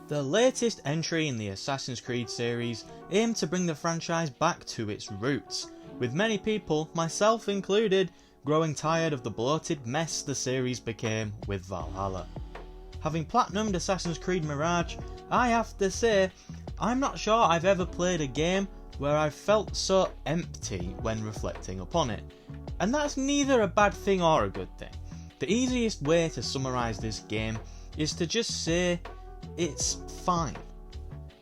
The latest entry in the Assassin's Creed series aimed to bring the franchise back to its roots, with many people, myself included, growing tired of the bloated mess the series became with Valhalla. Having platinumed Assassin's Creed Mirage, I have to say, I'm not sure I've ever played a game where I've felt so empty when reflecting upon it. And that's neither a bad thing or a good thing. The easiest way to summarise this game is to just say it's fine.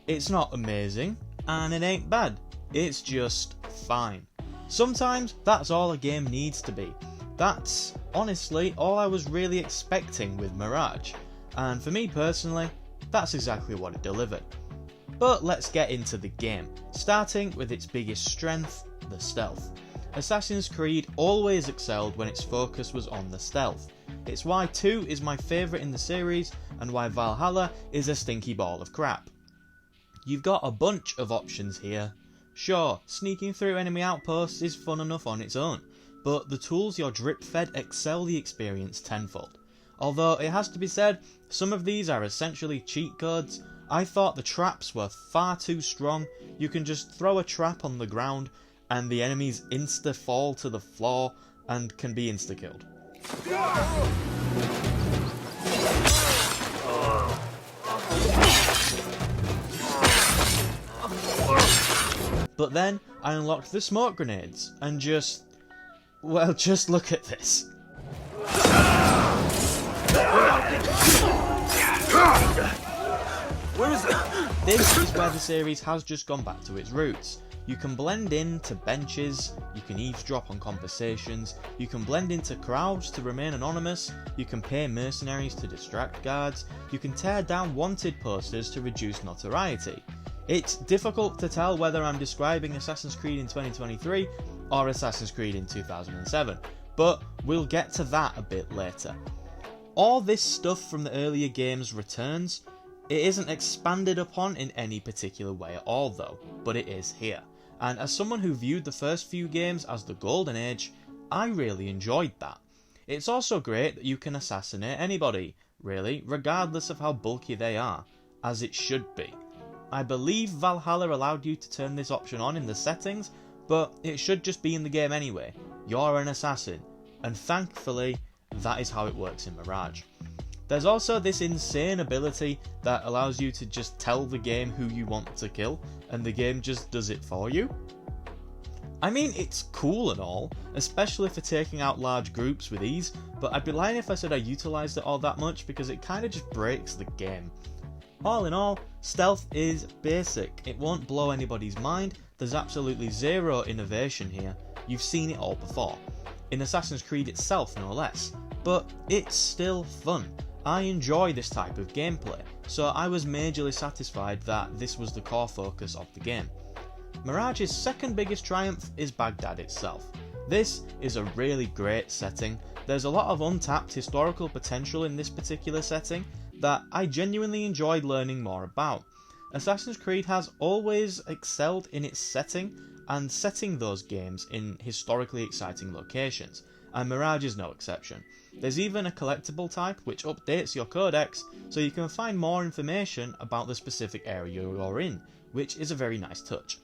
It's not amazing, and it ain't bad. It's just fine. Sometimes that's all a game needs to be. That's, honestly, all I was really expecting with Mirage. And for me personally, that's exactly what it delivered. But let's get into the game, starting with its biggest strength, the stealth. Assassin's Creed always excelled when its focus was on the stealth. It's why 2 is my favourite in the series, and why Valhalla is a stinky ball of crap. You've got a bunch of options here. Sure, sneaking through enemy outposts is fun enough on its own, but the tools you're drip-fed excel the experience tenfold. Although it has to be said, some of these are essentially cheat codes. I thought the traps were far too strong. You can just throw a trap on the ground and the enemies insta-fall to the floor and can be insta-killed. But then I unlocked the smoke grenades and just look at this. This is where the series has just gone back to its roots. You can blend in to benches, you can eavesdrop on conversations, you can blend into crowds to remain anonymous, you can pay mercenaries to distract guards, you can tear down wanted posters to reduce notoriety. It's difficult to tell whether I'm describing Assassin's Creed in 2023 or Assassin's Creed in 2007, but we'll get to that a bit later. All this stuff from the earlier games returns. It isn't expanded upon in any particular way at all though, but it is here. And as someone who viewed the first few games as the golden age, I really enjoyed that. It's also great that you can assassinate anybody, really, regardless of how bulky they are, as it should be. I believe Valhalla allowed you to turn this option on in the settings, but it should just be in the game anyway. You're an assassin, and thankfully, that is how it works in Mirage. There's also this insane ability that allows you to just tell the game who you want to kill, and the game just does it for you. I mean, it's cool and all, especially for taking out large groups with ease, but I'd be lying if I said I utilised it all that much because it kinda just breaks the game. All in all, stealth is basic. It won't blow anybody's mind, there's absolutely zero innovation here. You've seen it all before. In Assassin's Creed itself, no less. But it's still fun. I enjoy this type of gameplay, so I was majorly satisfied that this was the core focus of the game. Mirage's second biggest triumph is Baghdad itself. This is a really great setting. There's a lot of untapped historical potential in this particular setting that I genuinely enjoyed learning more about. Assassin's Creed has always excelled in its setting and setting those games in historically exciting locations, and Mirage is no exception. There's even a collectible type which updates your codex so you can find more information about the specific area you're in, which is a very nice touch.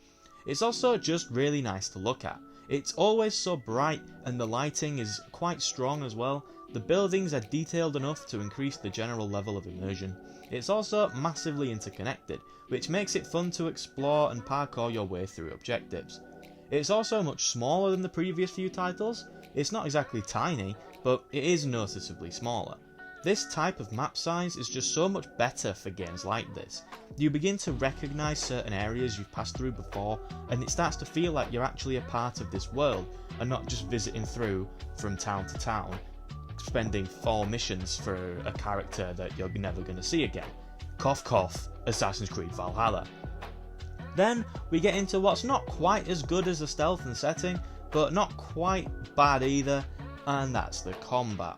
It's also just really nice to look at. It's always so bright and the lighting is quite strong as well. The buildings are detailed enough to increase the general level of immersion. It's also massively interconnected, which makes it fun to explore and parkour your way through objectives. It's also much smaller than the previous few titles. It's not exactly tiny, but it is noticeably smaller. This type of map size is just so much better for games like this. You begin to recognise certain areas you've passed through before, and it starts to feel like you're actually a part of this world, and not just visiting through from town to town, spending 4 missions for a character that you're never going to see again. Cough cough, Assassin's Creed Valhalla. Then we get into what's not quite as good as the stealth and setting, but not quite bad either, and that's the combat.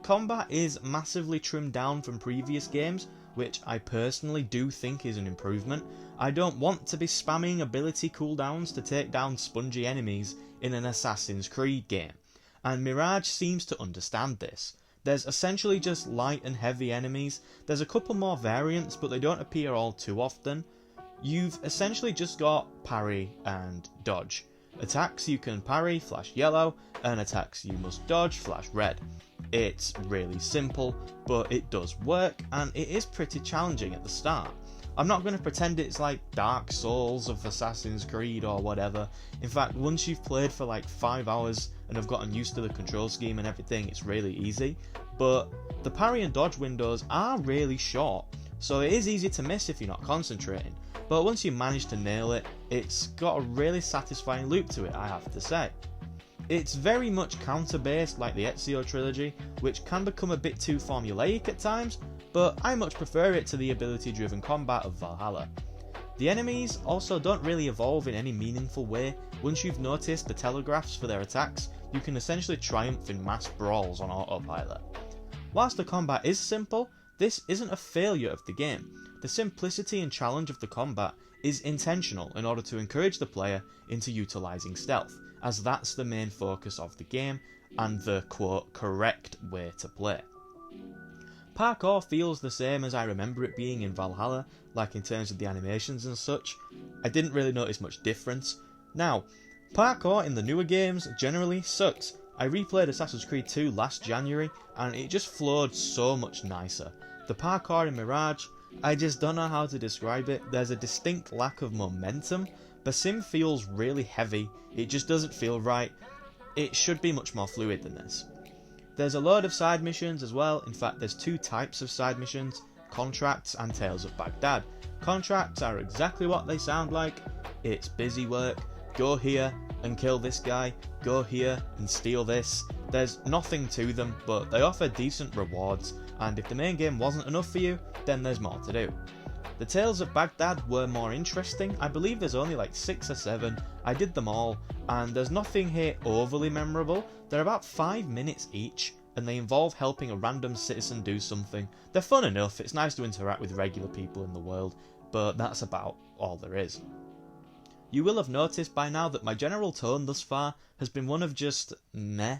Combat is massively trimmed down from previous games, which I personally do think is an improvement. I don't want to be spamming ability cooldowns to take down spongy enemies in an Assassin's Creed game, and Mirage seems to understand this. There's essentially just light and heavy enemies. There's a couple more variants, but they don't appear all too often. You've essentially just got parry and dodge. Attacks you can parry, flash yellow, and attacks you must dodge, flash red. It's really simple, but it does work, and it is pretty challenging at the start. I'm not going to pretend it's like Dark Souls of Assassin's Creed or whatever. In fact, once you've played for like 5 hours and have gotten used to the control scheme and everything, it's really easy. But the parry and dodge windows are really short, so it is easy to miss if you're not concentrating. But once you manage to nail it, it's got a really satisfying loop to it, I have to say. It's very much counter-based like the Ezio trilogy, which can become a bit too formulaic at times, but I much prefer it to the ability-driven combat of Valhalla. The enemies also don't really evolve in any meaningful way. Once you've noticed the telegraphs for their attacks, you can essentially triumph in mass brawls on autopilot. Whilst the combat is simple, this isn't a failure of the game. The simplicity and challenge of the combat is intentional in order to encourage the player into utilising stealth, as that's the main focus of the game and the quote correct way to play. Parkour feels the same as I remember it being in Valhalla, like in terms of the animations and such. I didn't really notice much difference. Now, parkour in the newer games generally sucks. I replayed Assassin's Creed 2 last January and it just flowed so much nicer. The parkour in Mirage, I just don't know how to describe it. There's a distinct lack of momentum. Basim feels really heavy, it just doesn't feel right. It should be much more fluid than this. There's a load of side missions as well. In fact, there's two types of side missions, contracts and Tales of Baghdad. Contracts are exactly what they sound like. It's busy work. Go here and kill this guy, go here and steal this. There's nothing to them, but they offer decent rewards, and if the main game wasn't enough for you, then there's more to do. The Tales of Baghdad were more interesting. I believe there's only like 6 or 7. I did them all, and there's nothing here overly memorable. They're about 5 minutes each, and they involve helping a random citizen do something. They're fun enough, it's nice to interact with regular people in the world, but that's about all there is. You will have noticed by now that my general tone thus far has been one of just meh.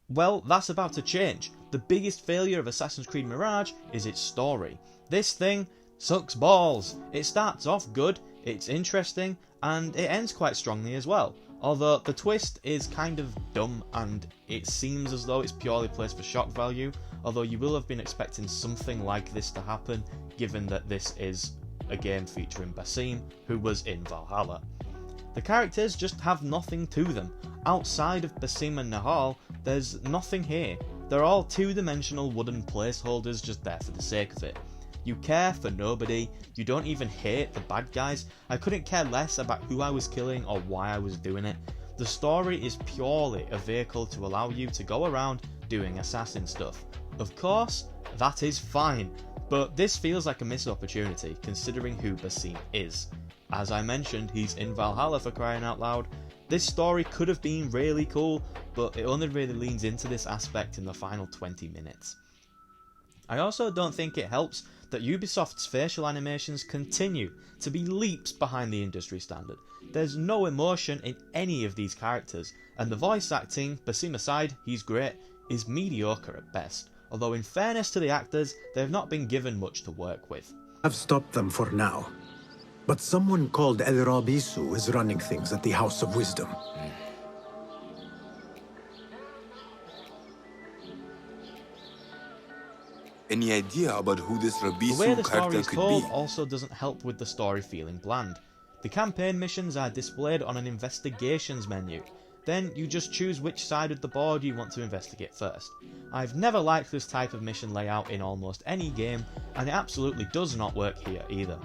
Well, that's about to change. The biggest failure of Assassin's Creed Mirage is its story. This thing sucks balls. It starts off good, it's interesting, and it ends quite strongly as well. Although the twist is kind of dumb and it seems as though it's purely placed for shock value, although you will have been expecting something like this to happen given that this is a game featuring Basim, who was in Valhalla. The characters just have nothing to them. Outside of Basim and Nahal, there's nothing here. They're all two-dimensional wooden placeholders just there for the sake of it. You care for nobody, you don't even hate the bad guys. I couldn't care less about who I was killing or why I was doing it. The story is purely a vehicle to allow you to go around doing assassin stuff. Of course, that is fine, but this feels like a missed opportunity considering who Basim is. As I mentioned, he's in Valhalla for crying out loud. This story could have been really cool, but it only really leans into this aspect in the final 20 minutes. I also don't think it helps that Ubisoft's facial animations continue to be leaps behind the industry standard. There's no emotion in any of these characters, and the voice acting, Basim aside, he's great, is mediocre at best, although in fairness to the actors, they have not been given much to work with. I've stopped them for now, but someone called El Rabisu is running things at the House of Wisdom. Any idea about who this The way Rabisu the story character is could told be? also doesn't help with the story feeling bland. The campaign missions are displayed on an investigations menu. Then you just choose which side of the board you want to investigate first. I've never liked this type of mission layout in almost any game, and it absolutely does not work here either.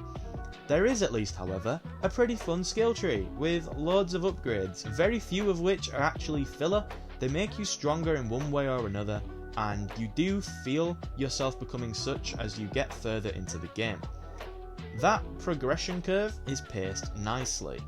There is at least, however, a pretty fun skill tree, with loads of upgrades, very few of which are actually filler. They make you stronger in one way or another, and you do feel yourself becoming such as you get further into the game. That progression curve is paced nicely.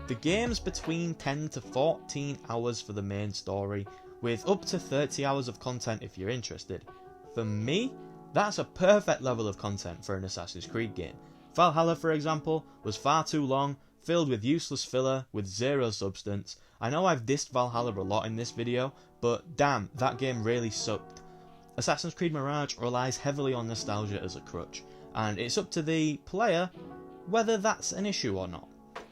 The game's between 10 to 14 hours for the main story, with up to 30 hours of content if you're interested. For me, that's a perfect level of content for an Assassin's Creed game. Valhalla, for example, was far too long filled with useless filler with zero substance. I know I've dissed Valhalla a lot in this video, but damn, that game really sucked. Assassin's Creed Mirage relies heavily on nostalgia as a crutch, and it's up to the player whether that's an issue or not.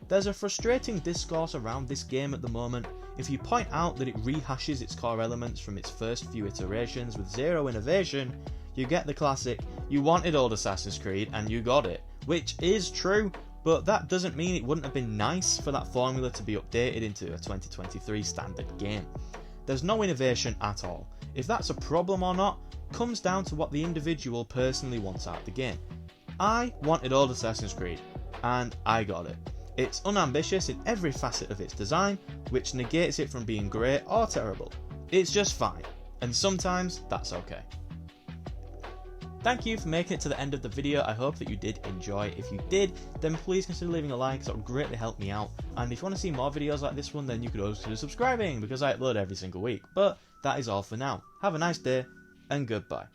There's a frustrating discourse around this game at the moment. If you point out that it rehashes its core elements from its first few iterations with zero innovation, you get the classic, you wanted old Assassin's Creed and you got it, which is true, but that doesn't mean it wouldn't have been nice for that formula to be updated into a 2023 standard game. There's no innovation at all. If that's a problem or not, comes down to what the individual personally wants out of the game. I wanted old Assassin's Creed, and I got it. It's unambitious in every facet of its design, which negates it from being great or terrible. It's just fine, and sometimes that's okay. Thank you for making it to the end of the video. I hope that you did enjoy. If you did, then please consider leaving a like, that would greatly help me out. And if you want to see more videos like this one, then you could always consider subscribing, because I upload every single week. But that is all for now. Have a nice day, and goodbye.